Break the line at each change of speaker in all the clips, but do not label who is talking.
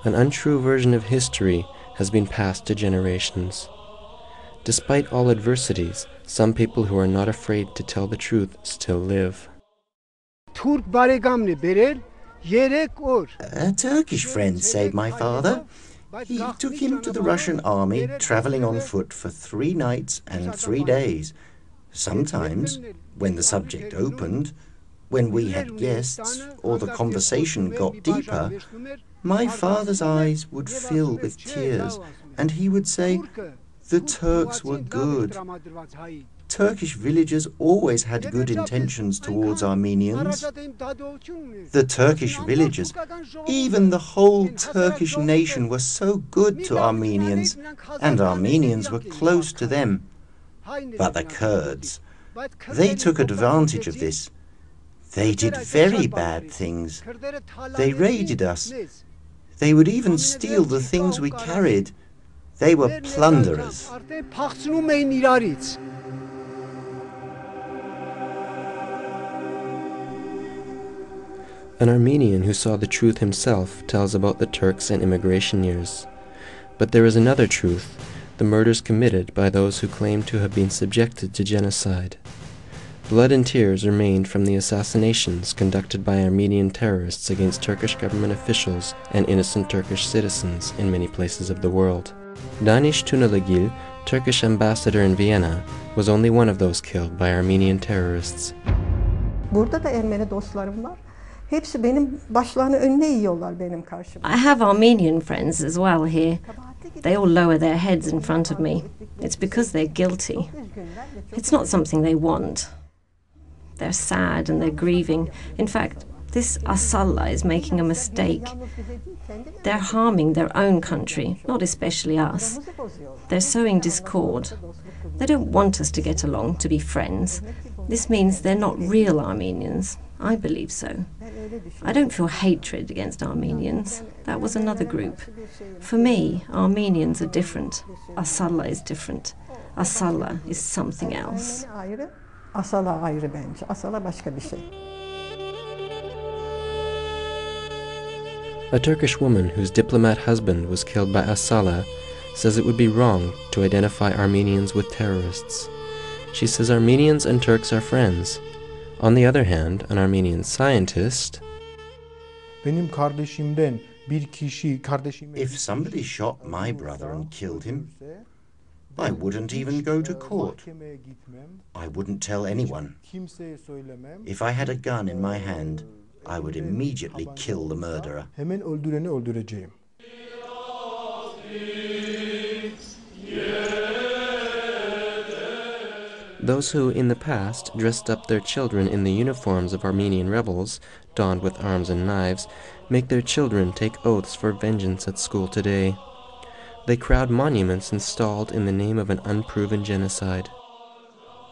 An untrue version of history has been passed to generations. Despite all adversities, some people who are not afraid to tell the truth still live.
A Turkish friend saved my father. He took him to the Russian army, travelling on foot for 3 nights and 3 days. Sometimes, when the subject opened, when we had guests, or the conversation got deeper, my father's eyes would fill with tears, and he would say, "The Turks were good." Turkish villagers always had good intentions towards Armenians. The Turkish villagers, even the whole Turkish nation, were so good to Armenians, and Armenians were close to them. But the Kurds, they took advantage of this. They did very bad things. They raided us. They would even steal the things we carried. They were plunderers.
An Armenian who saw the truth himself tells about the Turks and immigration years. But there is another truth, the murders committed by those who claim to have been subjected to genocide. Blood and tears remained from the assassinations conducted by Armenian terrorists against Turkish government officials and innocent Turkish citizens in many places of the world. Danish Tunalagil, Turkish ambassador in Vienna, was only one of those killed by Armenian terrorists.
Burada da Ermeni dostlarım var. Hepsi benim başlarını önüne eğiyorlar benim karşıma.
I have Armenian friends as well here. They all lower their heads in front of me. It's because they're guilty. It's not something they want. They're sad and they're grieving. In fact, this Asalla is making a mistake. They're harming their own country, not especially us. They're sowing discord. They don't want us to get along, to be friends. This means they're not real Armenians. I believe so. I don't feel hatred against Armenians. That was another group. For me, Armenians are different. Asalla is different. Asalla is something else.
Asala ayrı bence. Asala başka bir şey.
A Turkish woman whose diplomat husband was killed by Asala says it would be wrong to identify Armenians with terrorists. She says Armenians and Turks are friends. On the other hand, an Armenian scientist,
if somebody shot my brother and killed him, I wouldn't even go to court. I wouldn't tell anyone. If I had a gun in my hand, I would immediately kill the murderer.
those who in the past dressed up their children in the uniforms of Armenian rebels, donned with arms and knives, make their children take oaths for vengeance at school today. They crowd monuments installed in the name of an unproven genocide.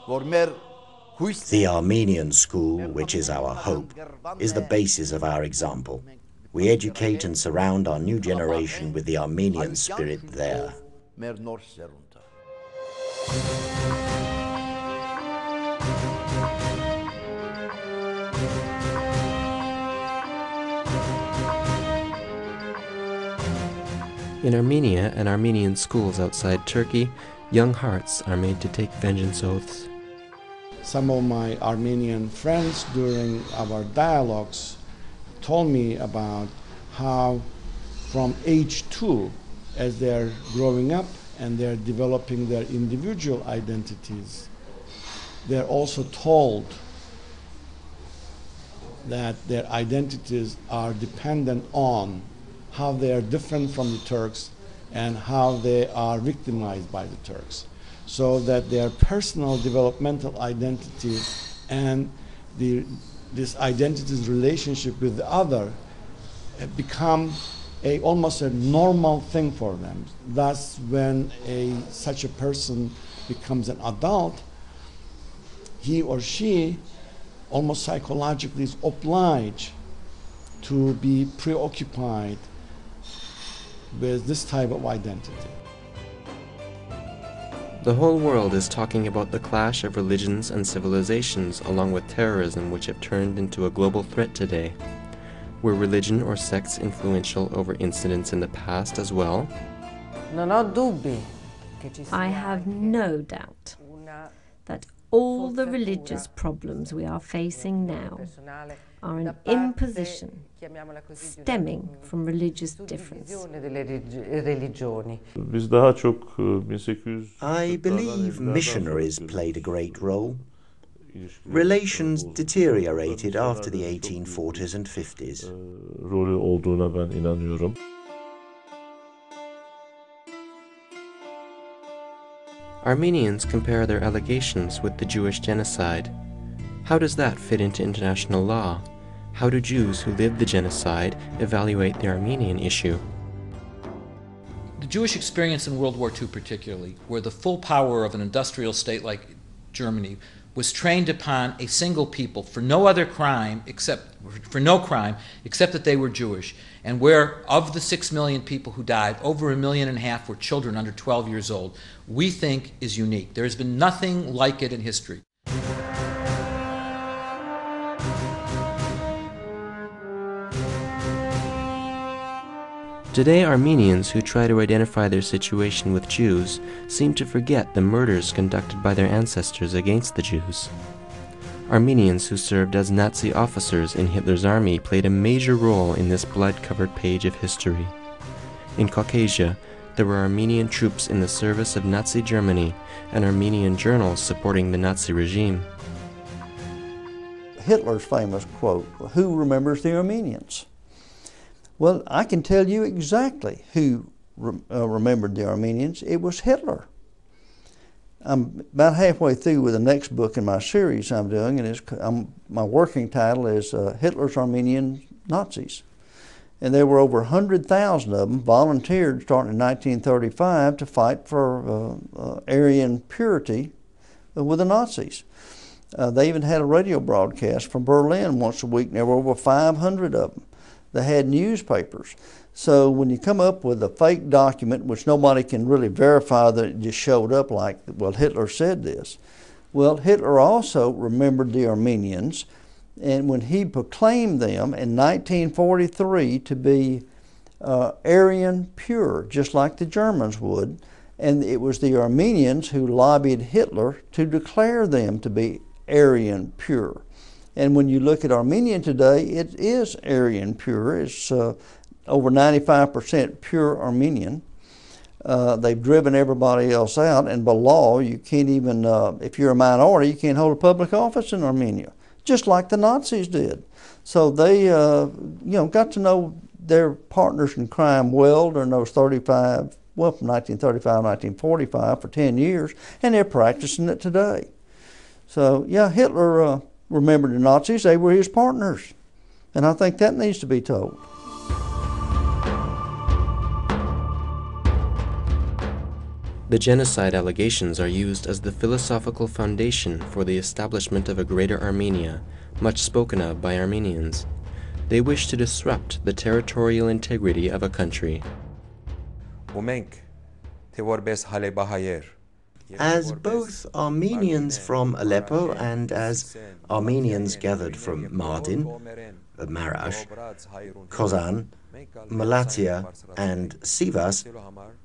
The Armenian school, which is our hope, is the basis of our example. We educate and surround our new generation with the Armenian spirit there.
In Armenia and Armenian schools outside Turkey, young hearts are made to take vengeance oaths.
Some of my Armenian friends during our dialogues told me about how from age 2, as they're growing up and they're developing their individual identities, they're also told that their identities are dependent on how they are different from the Turks and how they are victimized by the Turks. So that their personal developmental identity and this identity's relationship with the other become almost a normal thing for them. Thus, when such a person becomes an adult, he or she almost psychologically is obliged to be preoccupied with this type of identity.
The whole world is talking about the clash of religions and civilizations along with terrorism, which have turned into a global threat today. Were religion or sects influential over incidents in the past as well?
I have no doubt that all the religious problems we are facing now are an imposition stemming from religious difference.
I believe missionaries played a great role. Relations deteriorated after the 1840s and 50s.
Rolü olduğuna ben inanıyorum.
Armenians compare their allegations with the Jewish genocide. How does that fit into international law? How do Jews who lived the genocide evaluate the Armenian issue?
The Jewish experience in World War II particularly, where the full power of an industrial state like Germany was trained upon a single people for no crime except that they were Jewish, and where of the 6 million people who died, over 1.5 million were children under 12 years old, we think is unique. There has been nothing like it in history.
Today, Armenians who try to identify their situation with Jews seem to forget the murders conducted by their ancestors against the Jews. Armenians who served as Nazi officers in Hitler's army played a major role in this blood-covered page of history. In Caucasia, there were Armenian troops in the service of Nazi Germany and Armenian journals supporting the Nazi regime.
Hitler's famous quote, "Who remembers the Armenians?" Well, I can tell you exactly who remembered the Armenians. It was Hitler. I'm about halfway through with the next book in my series I'm doing, and my working title is Hitler's Armenian Nazis. And there were over 100,000 of them volunteered starting in 1935 to fight for Aryan purity with the Nazis. They even had a radio broadcast from Berlin once a week, and there were over 500 of them. They had newspapers. So when you come up with a fake document, which nobody can really verify that it just showed up like, well, Hitler said this. Well, Hitler also remembered the Armenians, and when he proclaimed them in 1943 to be Aryan pure, just like the Germans would, and it was the Armenians who lobbied Hitler to declare them to be Aryan pure. And when you look at Armenia today, it is Aryan pure. It's over 95% pure Armenian. They've driven everybody else out, and by law, you can't even, if you're a minority, you can't hold a public office in Armenia, just like the Nazis did. So they, got to know their partners in crime well during those from 1935 to 1945 for 10 years, and they're practicing it today. So, yeah, Hitler remembered the Nazis. They were his partners. And I think that needs to be told.
The genocide allegations are used as the philosophical foundation for the establishment of a greater Armenia, much spoken of by Armenians. They wish to disrupt the territorial integrity of a country.
As both Armenians from Aleppo and as Armenians gathered from Mardin, Marash, Kozan, Malatya and Sivas,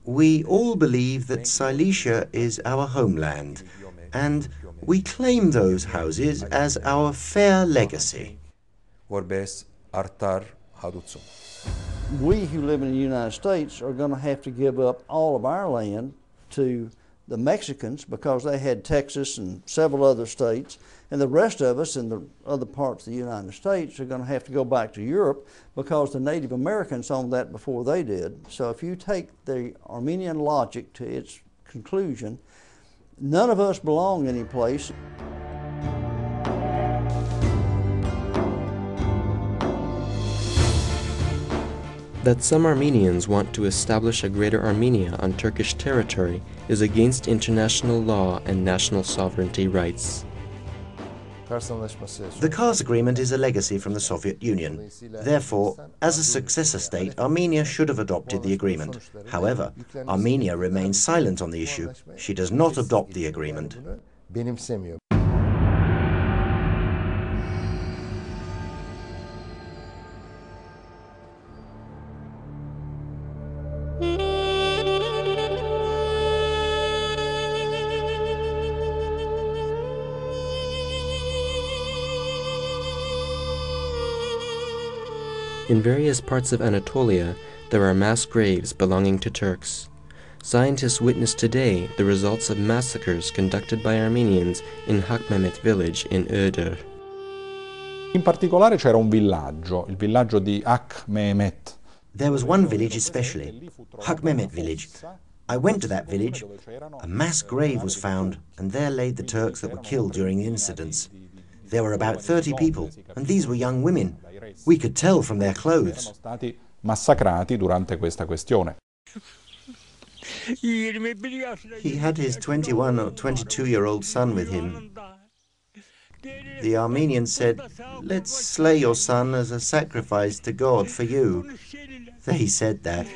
we all believe that Silesia is our homeland, and we claim those houses as our fair legacy.
We who live in the United States are going to have to give up all of our land to the Mexicans because they had Texas and several other states, and the rest of us in the other parts of the United States are going to have to go back to Europe because the Native Americans owned that before they did. So if you take the Armenian logic to its conclusion, none of us belong anyplace.
That some Armenians want to establish a greater Armenia on Turkish territory is against international law and national sovereignty rights.
The Kars Agreement is a legacy from the Soviet Union. Therefore, as a successor state, Armenia should have adopted the agreement. However, Armenia remains silent on the issue. She does not adopt the agreement.
In various parts of Anatolia, there are mass graves belonging to Turks. Scientists witness today the results of massacres conducted by Armenians in Hakmemet village in Öder.
In particolare c'era un villaggio, il villaggio di Hakmemet.
There was one village especially, Hakmemet village. I went to that village. A mass grave was found, and there laid the Turks that were killed during the incidents. There were about 30 people, and these were young women. We could tell from their clothes.
Sono stati massacrati durante questa questione.
He had his 21 or 22-year-old son with him. The Armenians said, "Let's slay your son as a sacrifice to God for you." They said that.